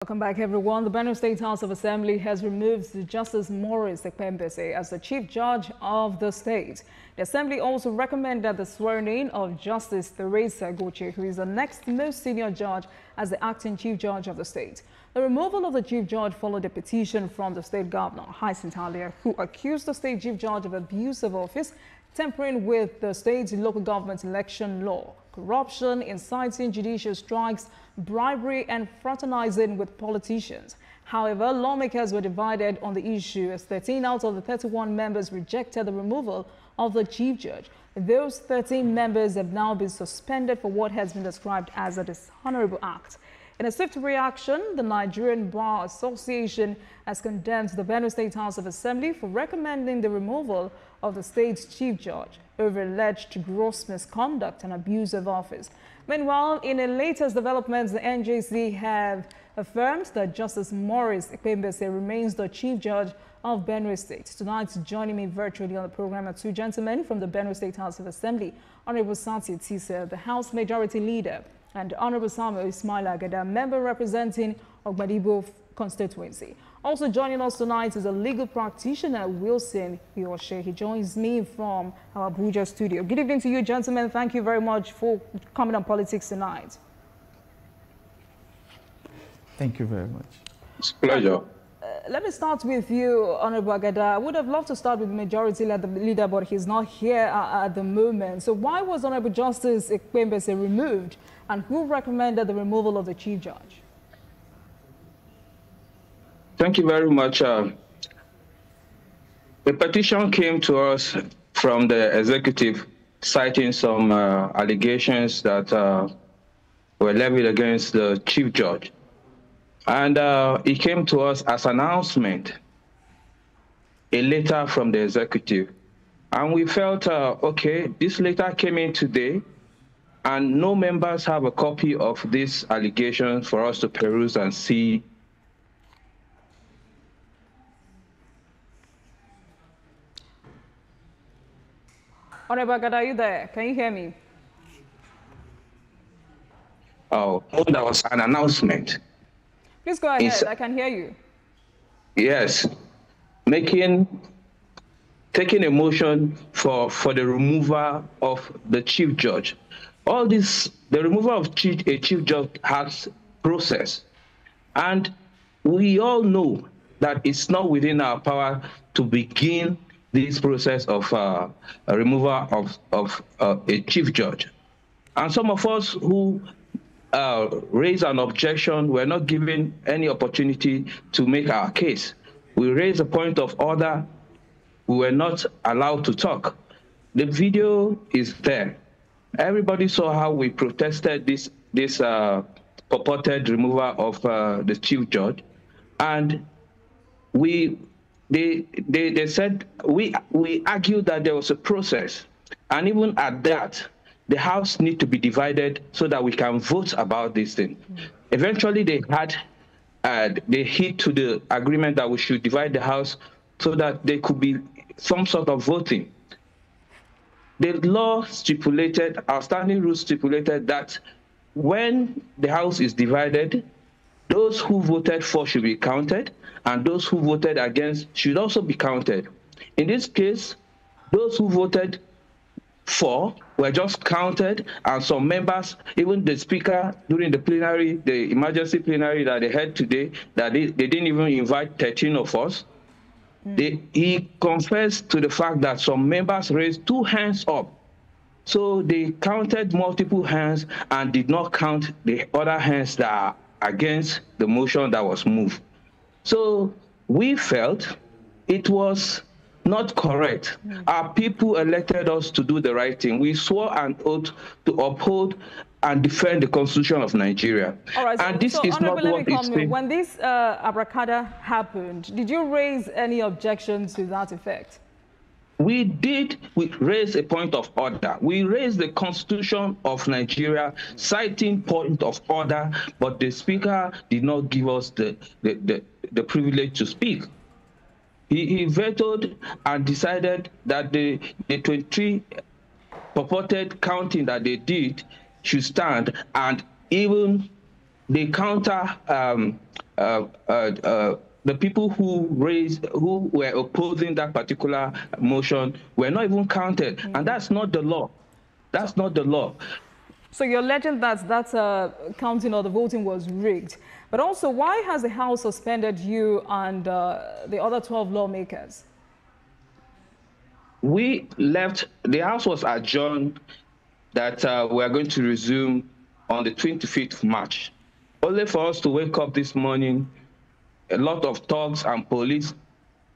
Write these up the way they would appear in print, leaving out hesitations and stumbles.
Welcome back, everyone. The Benue State House of Assembly has removed Justice Maurice Ekpembese as the Chief Judge of the state. The Assembly also recommended the swearing-in of Justice Theresa Goche, who is the next most senior judge, as the acting Chief Judge of the state. The removal of the Chief Judge followed a petition from the State Governor, Hyacinth Alia, who accused the State Chief Judge of abuse of office, tampering with the state's local government election law, corruption, inciting judicial strikes, bribery and fraternizing with politicians. However, lawmakers were divided on the issue as 13 out of the 31 members rejected the removal of the Chief Judge. Those 13 members have now been suspended for what has been described as a dishonorable act. In a swift reaction, the Nigerian Bar Association has condemned the Benue State House of Assembly for recommending the removal of the state's Chief Judge over alleged gross misconduct and abuse of office. Meanwhile, in a latest development, the NJC have affirmed that Justice Maurice Ekpembese remains the Chief Judge of Benue State. Tonight, joining me virtually on the program are two gentlemen from the Benue State House of Assembly, Honorable Sati Tisa, the House Majority Leader, and Honorable Samuel Ismail Agada, member representing Ogbadibo constituency. Also joining us tonight is a legal practitioner, Wilson Yoshe. He joins me from our Abuja studio. Good evening to you, gentlemen. Thank you very much for coming on Politics Tonight. Thank you very much. It's a pleasure. Let me start with you, Honorable Agada. I would have loved to start with the Majority Leader, but he's not here at the moment. So why was Honorable Justice Ekpembese removed, and who recommended the removal of the Chief Judge? Thank you very much. The petition came to us from the executive citing some allegations that were levied against the Chief Judge. And it came to us as an announcement, a letter from the executive. And we felt, okay, this letter came in today, and no members have a copy of this allegation for us to peruse and see. Honorable Agada, are you there? Can you hear me? Oh, that was an announcement. Please go ahead. I can hear you. Yes, taking a motion for the removal of the Chief Judge. All this, the removal of a Chief Judge has process, and we all know that it's not within our power to begin this process of a removal of a Chief Judge. And some of us who raise an objection were not given any opportunity to make our case. We raised a point of order. We were not allowed to talk. The video is there. Everybody saw how we protested this purported removal of the Chief Judge, and they said we argued that there was a process, and even at that, the House need to be divided so that we can vote about this thing. Eventually, they hit to the agreement that we should divide the House so that there could be some sort of voting. The law stipulated, our standing rules stipulated that when the House is divided, those who voted for should be counted, and those who voted against should also be counted. In this case, those who voted for were just counted, and some members, even the speaker during the plenary, the emergency plenary that they had today, that they didn't even invite 13 of us. He confessed to the fact that some members raised 2 hands up. So they counted multiple hands and did not count the other hands that are against the motion that was moved. So we felt it was not correct. Our people elected us to do the right thing. We swore an oath to uphold and defend the Constitution of Nigeria. All right, and this is not what it's saying. When this abracadabra happened, did you raise any objection to that effect? We did. We raised a point of order. We raised the Constitution of Nigeria, citing point of order, but the Speaker did not give us the privilege to speak. He vetoed and decided that the 23 purported counting that they did should stand, and even they counter the people who were opposing that particular motion were not even counted, and that's not the law. That's not the law. So you're alleging that counting of the voting was rigged. But also, why has the House suspended you and the other 12 lawmakers? We left, the House was adjourned that we are going to resume on the 25th of March. Only for us to wake up this morning, a lot of thugs and police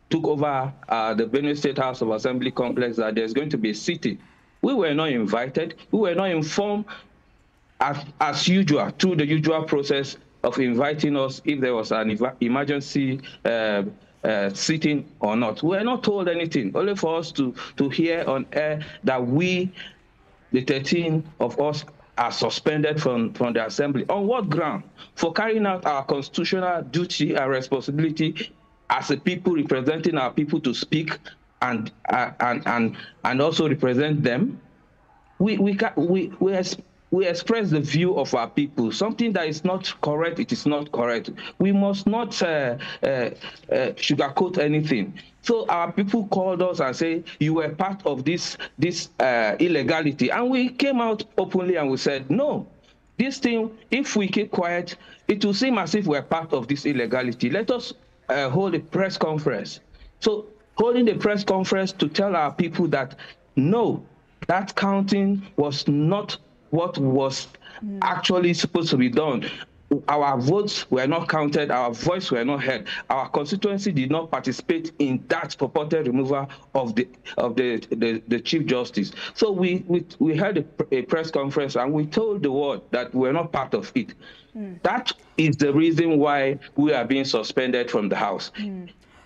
took over the Benue State House of Assembly complex that there's going to be a sitting. We were not invited. We were not informed as usual, through the usual process of inviting us if there was an emergency sitting or not. We were not told anything, only for us to hear on air that we, the 13 of us, are suspended from the assembly. On what ground? For carrying out our constitutional duty and responsibility as a people representing our people to speak and also represent them. We express the view of our people. Something that is not correct, it is not correct. We must not sugarcoat anything. So our people called us and say, you were part of this illegality. And we came out openly and we said, no, this thing, if we keep quiet, it will seem as if we're part of this illegality. Let us hold a press conference. So holding a press conference to tell our people that, no, that counting was not what was actually supposed to be done. Our votes were not counted, our voice were not heard. Our constituency did not participate in that purported removal of the Chief Justice. So we held a press conference and we told the world that we're not part of it. That is the reason why we are being suspended from the House.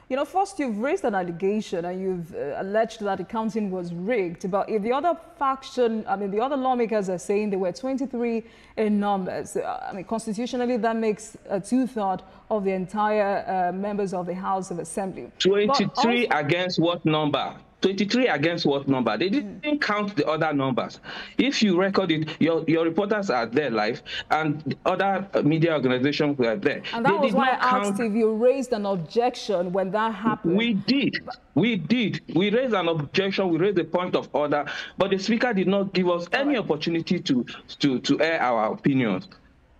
You know, first you've raised an allegation and you've alleged that the counting was rigged. But if the other faction, I mean, the other lawmakers are saying there were 23 in numbers, I mean, constitutionally that makes 2/3 of the entire members of the House of Assembly. 23 against what number? 23 against what number? They didn't count the other numbers. If you record it, your reporters are there live, and other media organizations were there. And that was why I asked if you raised an objection when that happened. We did. We did. We raised an objection. We raised a point of order, but the Speaker did not give us any opportunity to air our opinions.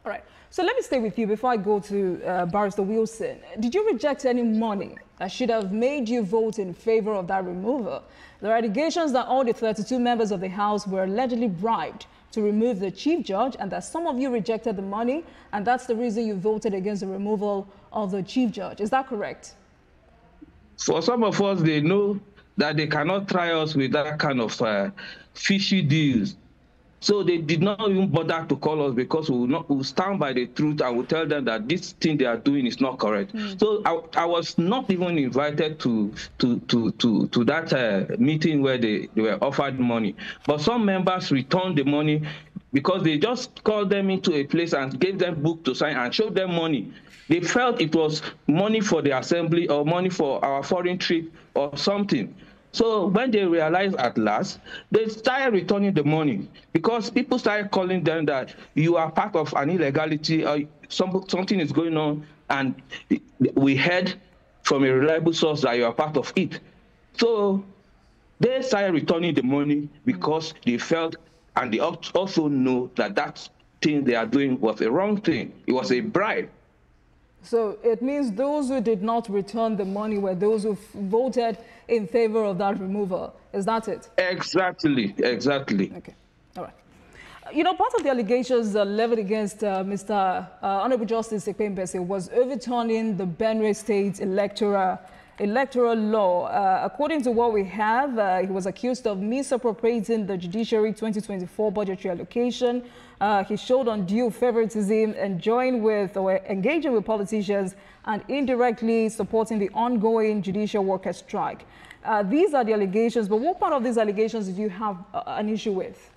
All right. So let me stay with you before I go to Barrister Wilson. Did you reject any money that should have made you vote in favor of that removal? There are allegations that all the 32 members of the House were allegedly bribed to remove the Chief Judge, and that some of you rejected the money, and that's the reason you voted against the removal of the Chief Judge. Is that correct? For some of us, they know that they cannot try us with that kind of fishy deals. So they did not even bother to call us, because we'll stand by the truth and we'll tell them that this thing they are doing is not correct. So I was not even invited to that meeting where they were offered money. But some members returned the money because they just called them into a place and gave them book to sign and showed them money. They felt it was money for the assembly or money for our foreign trip or something. So when they realized at last, they started returning the money, because people started calling them that you are part of an illegality, or something is going on, and we heard from a reliable source that you are part of it. So they started returning the money because they felt, and they also know that that thing they are doing was a wrong thing. It was a bribe. So it means those who did not return the money were those who voted in favor of that removal. Is that it? Exactly, exactly. Okay, all right. You know, part of the allegations leveled against Mr. Honorable Justice Ekpembese was overturning the Benue State electoral law. According to what we have, he was accused of misappropriating the Judiciary 2024 budgetary allocation. He showed undue favoritism and joined with or engaging with politicians and indirectly supporting the ongoing judicial workers' strike. These are the allegations, but what part of these allegations did you have an issue with?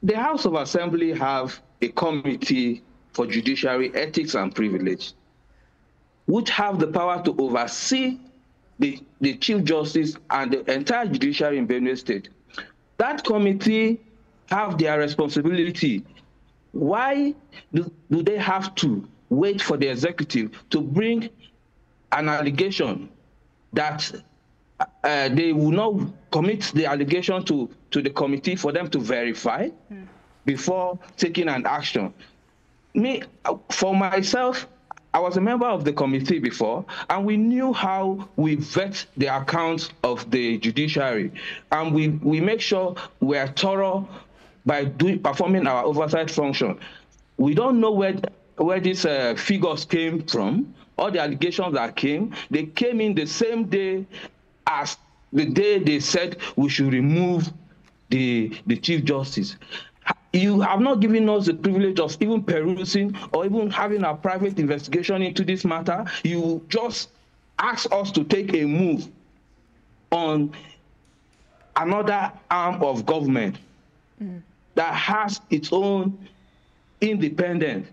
The House of Assembly have a committee for judiciary ethics and privilege, which have the power to oversee the Chief Justice and the entire judiciary in Benue State. That committee have their responsibility Why do they have to wait for the executive to bring an allegation that they will not commit the allegation to the committee for them to verify before taking an action? For myself, I was a member of the committee before, and we knew how we vet the accounts of the judiciary, and we make sure we are thorough by performing our oversight function. We don't know where these figures came from, all the allegations that came. They came in the same day as the day they said we should remove the Chief Justice. You have not given us the privilege of even perusing or even having a private investigation into this matter. You just ask us to take a move on another arm of government that has its own independence